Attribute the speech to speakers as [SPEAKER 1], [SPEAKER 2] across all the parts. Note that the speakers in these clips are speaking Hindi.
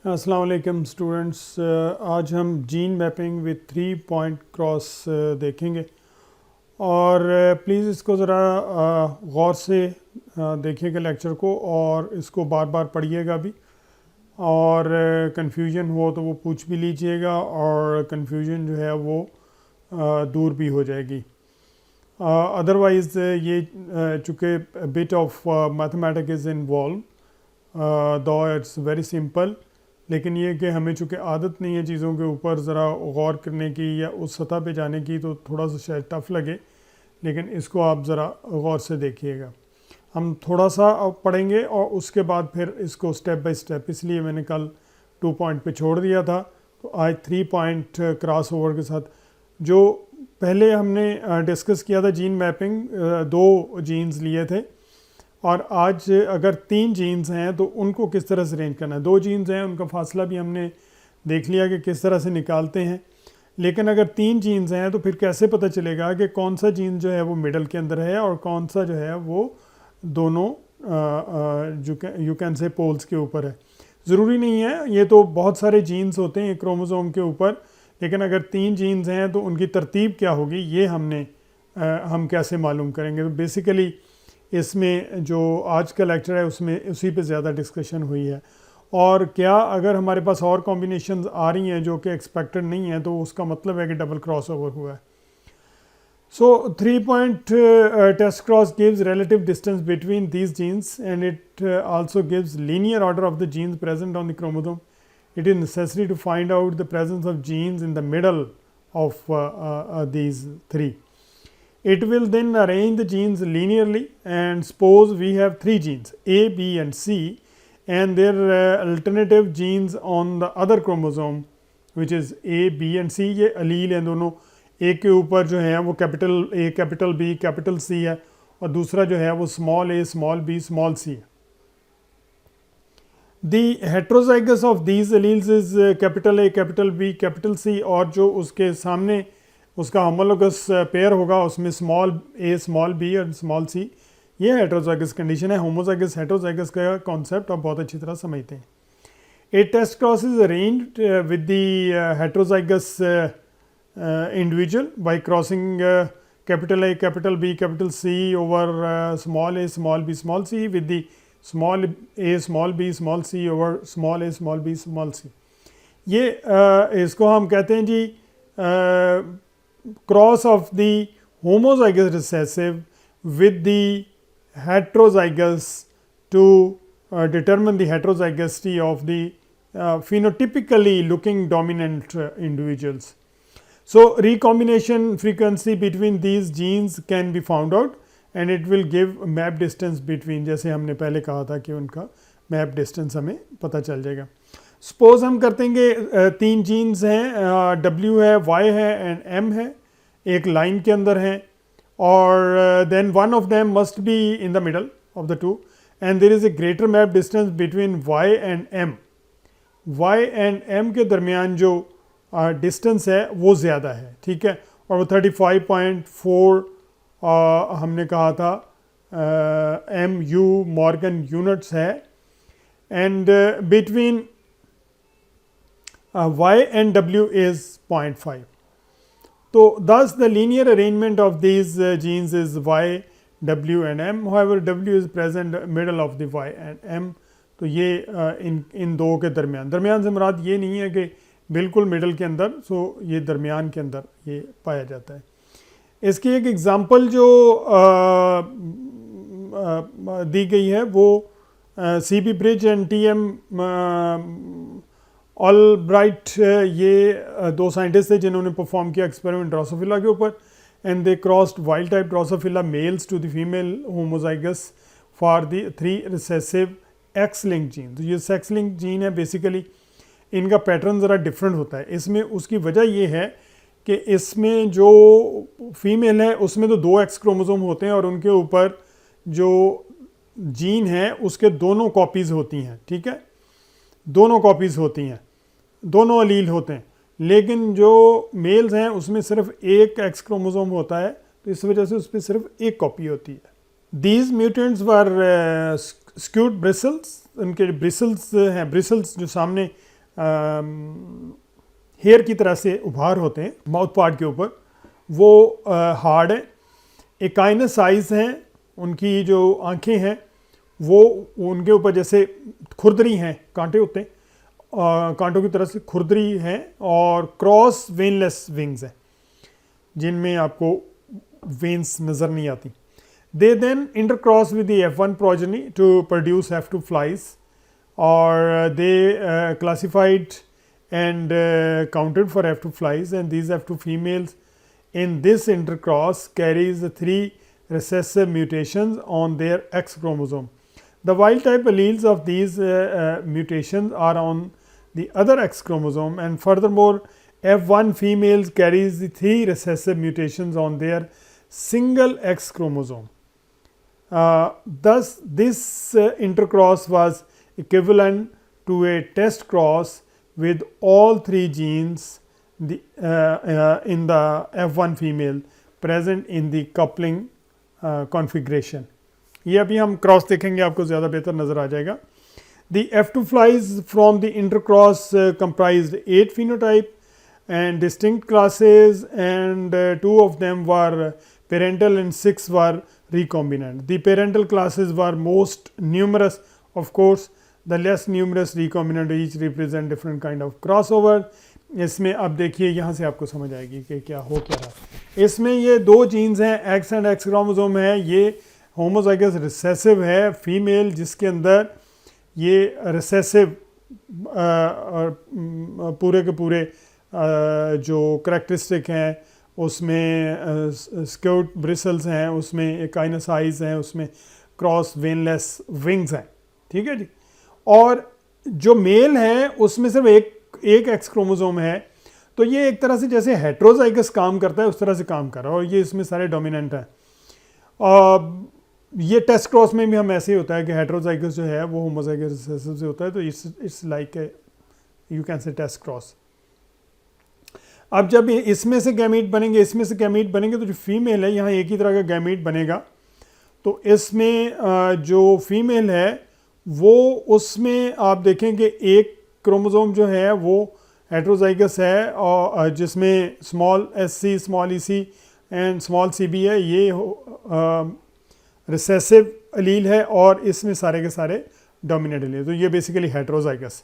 [SPEAKER 1] अस्सलाम वालेकुम स्टूडेंट्स, आज हम gene mapping with 3 point cross देखेंगे और प्लीज़ इसको ज़रा गौर से देखिएगा लेक्चर को और इसको बार बार पढ़िएगा भी और कन्फ्यूजन हो तो वो पूछ भी लीजिएगा और कन्फ्यूजन जो है वो दूर भी हो जाएगी। अदरवाइज़ ये चूँकि bit of mathematics is involve दो इट्स वेरी सिंपल, लेकिन ये कि हमें चूँकि आदत नहीं है चीज़ों के ऊपर ज़रा गौर करने की या उस सतह पे जाने की, तो थोड़ा सा शायद टफ़ लगे, लेकिन इसको आप ज़रा गौर से देखिएगा। हम थोड़ा सा अब पढ़ेंगे और उसके बाद फिर इसको स्टेप बाय स्टेप, इसलिए मैंने कल 2 पॉइंट पे छोड़ दिया था, तो आज 3 पॉइंट क्रॉस ओवर के साथ जो पहले हमने डिस्कस किया था जीन मैपिंग, 2 जीन्स लिए थे और आज अगर 3 जीन्स हैं तो उनको किस तरह से अरेंज करना है। 2 जीन्स हैं, उनका फासला भी हमने देख लिया कि किस तरह से निकालते हैं, लेकिन अगर 3 जीन्स हैं तो फिर कैसे पता चलेगा कि कौन सा जीन जो है वो मिडल के अंदर है और कौन सा जो है वो दोनों यू कैन से पोल्स के ऊपर है। ज़रूरी नहीं है, ये तो बहुत सारे जीन्स होते हैं क्रोमोसोम के ऊपर, लेकिन अगर 3 जीन्स हैं तो उनकी तरतीब क्या होगी ये हम कैसे मालूम करेंगे। तो बेसिकली इसमें जो आज का लेक्चर है उसमें उसी पे ज़्यादा डिस्कशन हुई है। और क्या अगर हमारे पास और कॉम्बिनेशंस आ रही हैं जो कि एक्सपेक्टेड नहीं है तो उसका मतलब है कि डबल क्रॉस ओवर हुआ है। So 3 point test cross gives relative distance between these genes and it also gives linear order of the genes present on the chromosome. It is necessary to find out the presence of genes in the middle of these 3. It will then arrange the genes linearly, and suppose we have 3 genes A, B and C and their alternative genes on the other chromosome which is A, B and C. ये allele हैं दोनों, एक के ऊपर जो है वो capital A, capital B, capital C है और दूसरा जो है वो small a, small b, small c है। The heterozygous of these alleles is capital A, capital B, capital C, और जो उसके सामने उसका होमोलोगस पेयर होगा उसमें स्मॉल a, स्मॉल b और स्मॉल c, ये हेट्रोजाइगस कंडीशन है। होमोजाइगस हेट्रोजाइगस का कॉन्सेप्ट आप बहुत अच्छी तरह समझते हैं। A test cross is arranged with the heterozygous individual by crossing capital A, capital B, capital C over small a, small b, small c with the small a, small b, small c over small a, small b, small c. ये इसको हम कहते हैं जी cross of the homozygous recessive with the heterozygous to determine the heterozygosity of the phenotypically looking dominant individuals. So recombination frequency between these genes can be found out and it will give map distance between, जैसे हमने पहले कहा था कि उनका मैप डिस्टेंस हमें पता चल जाएगा। सपोज हम करते हैं कि 3 जीन्स हैं, W है, Y है एंड M है, एक लाइन के अंदर हैं और then one of them must be in the middle of the two and there is a greater map distance between Y and M. Y and M के दरमियान जो डिस्टेंस है वो ज़्यादा है, ठीक है, और वो 35.4 हमने कहा था MU मॉर्गन यूनिट्स है and between Y and W is 0.5. तो thus the linear arrangement of these genes is Y, W and M. However, W is present middle of the Y and M. तो ये इन दो के दरमियान से मुराद ये नहीं है कि बिल्कुल मिडल के अंदर, सो ये दरमियान के अंदर ये पाया जाता है। इसकी एक एग्ज़ाम्पल जो दी गई है वो CB bridge and TM Albright, ये 2 साइंटिस्ट थे जिन्होंने परफॉर्म किया एक्सपेरिमेंट ड्रोसोफिला के ऊपर and they crossed wild type drosophila males to the female homozygous for the 3 recessive X link gene. तो ये सेक्स लिंक जीन है, बेसिकली इनका पैटर्न ज़रा डिफरेंट होता है। इसमें उसकी वजह ये है कि इसमें जो फीमेल है उसमें तो 2 एक्स क्रोमोसोम होते हैं और उनके ऊपर जो जीन है उसके दोनों कॉपीज़ होती हैं, ठीक है, दोनों कॉपीज़ होती हैं, दोनों अलील होते हैं, लेकिन जो मेल्स हैं उसमें सिर्फ 1 एक्स क्रोमोसोम होता है, तो इस वजह से उस पर सिर्फ 1 कॉपी होती है। These mutants were skewed bristles, उनके ब्रिसल्स हैं, ब्रिसल्स जो सामने हेयर की तरह से उभार होते हैं माउथ पार्ट के ऊपर, वो हार्ड है। एकाइनस आइज हैं, उनकी जो आंखें हैं वो उनके ऊपर जैसे खुरदरी हैं, कांटे होते हैं, कांटों की तरह से खुरदरी हैं, और क्रॉस वेनलेस विंग्स हैं जिनमें आपको वेन्स नज़र नहीं आती। They then intercross with the F1 progeny to produce F2 flies, or they classified and counted for F2 flies, and these F2 females in this intercross carries the 3 recessive mutations on their X chromosome. The wild type alleles of these mutations are on the other X chromosome, and furthermore F1 females carries the 3 recessive mutations on their single X chromosome. Thus this intercross was equivalent to a test cross with all 3 genes in the F1 female present in the coupling configuration. ये अभी हम क्रॉस देखेंगे, आपको ज़्यादा बेहतर नज़र आ जाएगा. The F2 flies from the intercross comprised 8 phenotype and distinct classes, and 2 of them were parental and 6 were recombinant. The parental classes were most numerous, of course. The less numerous recombinant each represent different kind of crossover. इसमें अब देखिए यहाँ से आपको समझ आएगी कि क्या हो क्या रहा. इसमें ये 2 जीन्स हैं, X एंड X क्रोमोसोम है. ये होमोजाइगस रिसेसिव है फीमेल, जिसके अंदर ये रिसेसिव पूरे के पूरे जो करेक्टरिस्टिक हैं, उसमें स्क्यूट ब्रिसल्स हैं, उसमें एकाइनस आइज हैं, उसमें क्रॉस वेनलेस विंग्स हैं. ठीक है जी. और जो मेल है उसमें सिर्फ एक एक्स क्रोमोसोम है. तो ये एक तरह से जैसे हेट्रोजाइगस काम करता है उस तरह से काम कर रहा है, और ये इसमें सारे डोमिनेंट हैं. ये टेस्ट क्रॉस में भी हम ऐसे ही होता है कि हेट्रोजाइगस जो है वो होमोजाइगस रिसेसिव से होता है, तो it's like you can say test cross. अब जब इसमें से गैमीट बनेंगे, इसमें से गैमीट बनेंगे, तो जो फीमेल है यहाँ एक ही तरह का गैमीट बनेगा. तो इसमें जो फीमेल है वो, उसमें आप देखेंगे एक क्रोमोसोम जो है वो हेट्रोजाइगस है, और जिसमें small SC, small EC and small CB है. ये रिसेसिव अलील है, और इसमें सारे के सारे डोमिनेंट अलील. तो ये बेसिकली हेट्रोजाइगस.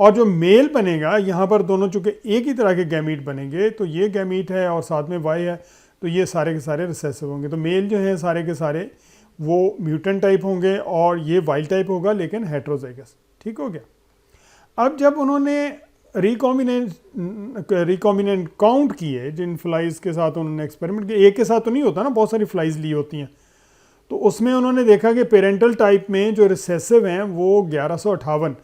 [SPEAKER 1] और जो मेल बनेगा यहाँ पर दोनों चूँकि एक ही तरह के गैमीट बनेंगे, तो ये गैमीट है और साथ में Y है, तो ये सारे के सारे रिसेसिव होंगे. तो मेल जो हैं सारे के सारे वो म्यूटेंट टाइप होंगे, और ये वाइल्ड टाइप होगा लेकिन हेट्रोजाइगस. ठीक हो गया. अब जब उन्होंने रिकॉम्बिनेंट काउंट किए, जिन फ्लाइज के साथ उन्होंने एक्सपेरिमेंट किया, एक के साथ तो नहीं होता ना, बहुत सारी फ्लाइज ली होती हैं, तो उसमें उन्होंने देखा कि पेरेंटल टाइप में जो रिसेसिव हैं वो 1158,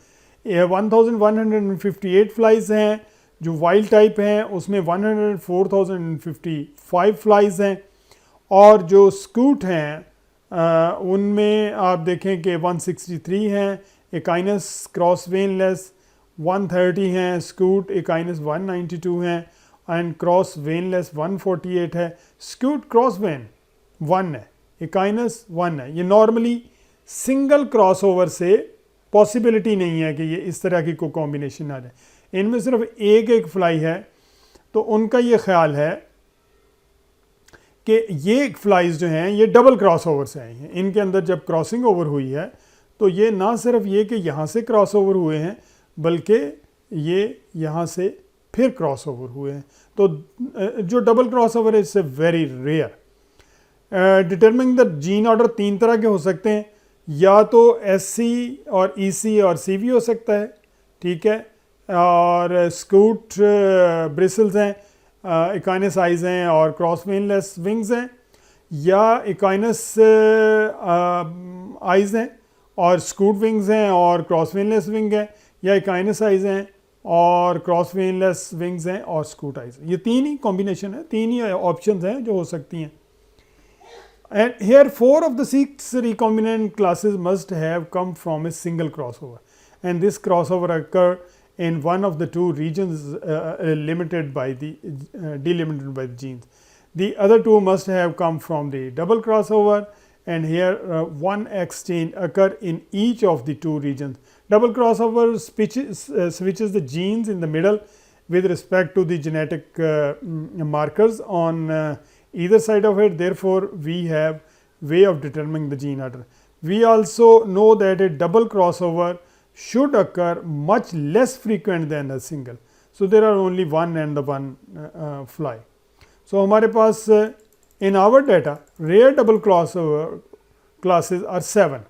[SPEAKER 1] 1158 फ्लाइज हैं. जो वाइल्ड टाइप हैं उसमें 104,055 फ्लाइज हैं, और जो स्कूट हैं उनमें आप देखें कि 163 हैं. एकाइनस क्रॉस वेनलेस 130 हैं, स्कूट एकाइनस 192 हैं, एंड क्रॉस वेनलेस 148 है. स्कूट क्रॉस वेन 1 है, एकाइनस 1 है. ये नॉर्मली सिंगल क्रॉस ओवर से पॉसिबिलिटी नहीं है कि ये इस तरह की कोई कॉम्बिनेशन आ जाए. इनमें सिर्फ एक फ्लाई है. तो उनका ये ख्याल है कि ये फ्लाइज जो हैं ये डबल क्रॉस ओवर से आई हैं. इनके अंदर जब क्रॉसिंग ओवर हुई है तो ये ना सिर्फ ये कि यहाँ से क्रॉस ओवर हुए हैं, बल्कि ये यहाँ से फिर क्रॉस ओवर हुए हैं. तो जो डबल क्रॉस ओवर है it's a very rare. Determining the gene order 3 तरह के हो सकते हैं. या तो SC और EC और CV हो सकता है. ठीक है. और स्कूट ब्रिसल्स हैं, एकाइनस आइज हैं, और क्रॉस वेनलेस विंग्स हैं. या एकाइनस आइज हैं और स्कूट विंग्स हैं और क्रॉस वेनलेस विंग है. या एकाइनस आइज हैं और क्रॉस वेनलेस विंग्स हैं और स्कूट आइज. ये 3 ही कॉम्बिनेशन है, 3 ही ऑप्शंस हैं जो हो सकती हैं. And here 4 of the 6 recombinant classes must have come from a single crossover, and this crossover occur in one of the 2 regions delimited by the genes. The other 2 must have come from the double crossover, and here one X gene occur in each of the 2 regions Double crossover switches the genes in the middle with respect to the genetic markers on either side of it. Therefore, we have way of determining the gene order. We also know that a double crossover should occur much less frequent than a single. So, there are only one and the one fly. So, हमारे पास in our data rare double crossover classes are 7.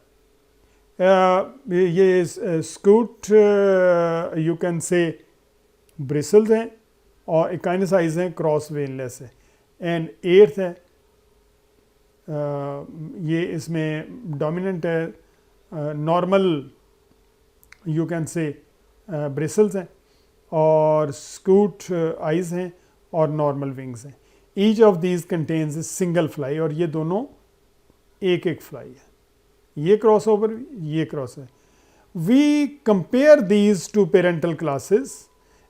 [SPEAKER 1] ये scoot you can say bristles हैं और echinocytes हैं क्रॉस वेनलेस है एंड 8th है ये इसमें डोमिनेंट है normal you can say bristles हैं और स्कूट आइज़ हैं और नॉर्मल विंग्स हैं. Each of these contains single fly और ये दोनों एक एक फ्लाई है. ये क्रॉस ओवर ये क्रॉस है. We compare these to parental classes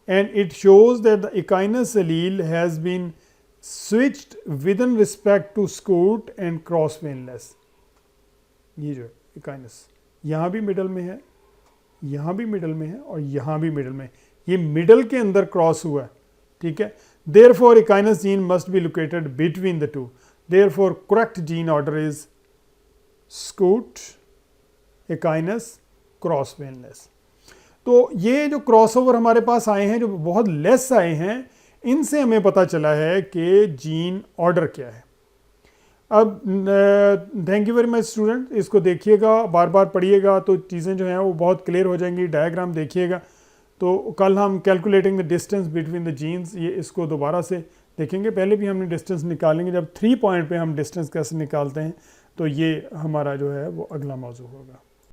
[SPEAKER 1] and it shows that the echinus allele has been switched within respect to scoot and cross veinless. ये जो echinus यहाँ भी मिडल में है, यहाँ भी मिडल में है और यहाँ भी मिडल में, ये मिडल के अंदर क्रॉस हुआ है, ठीक है. Therefore echinus gene must be located between the two. Therefore correct gene order is scoot, echinus, cross veinless. तो ये जो क्रॉसओवर हमारे पास आए हैं जो बहुत लेस आए हैं इनसे हमें पता चला है कि जीन ऑर्डर क्या है. अब thank you very much student, इसको देखिएगा बार बार पढ़िएगा तो चीज़ें जो हैं वो बहुत क्लियर हो जाएंगी. डायग्राम देखिएगा. तो कल हम calculating the distance between the genes ये इसको दोबारा से देखेंगे. पहले भी हमने डिस्टेंस निकालेंगे. जब 3 पॉइंट पे हम डिस्टेंस कैसे निकालते हैं तो ये हमारा जो है वो अगला मौजू होगा.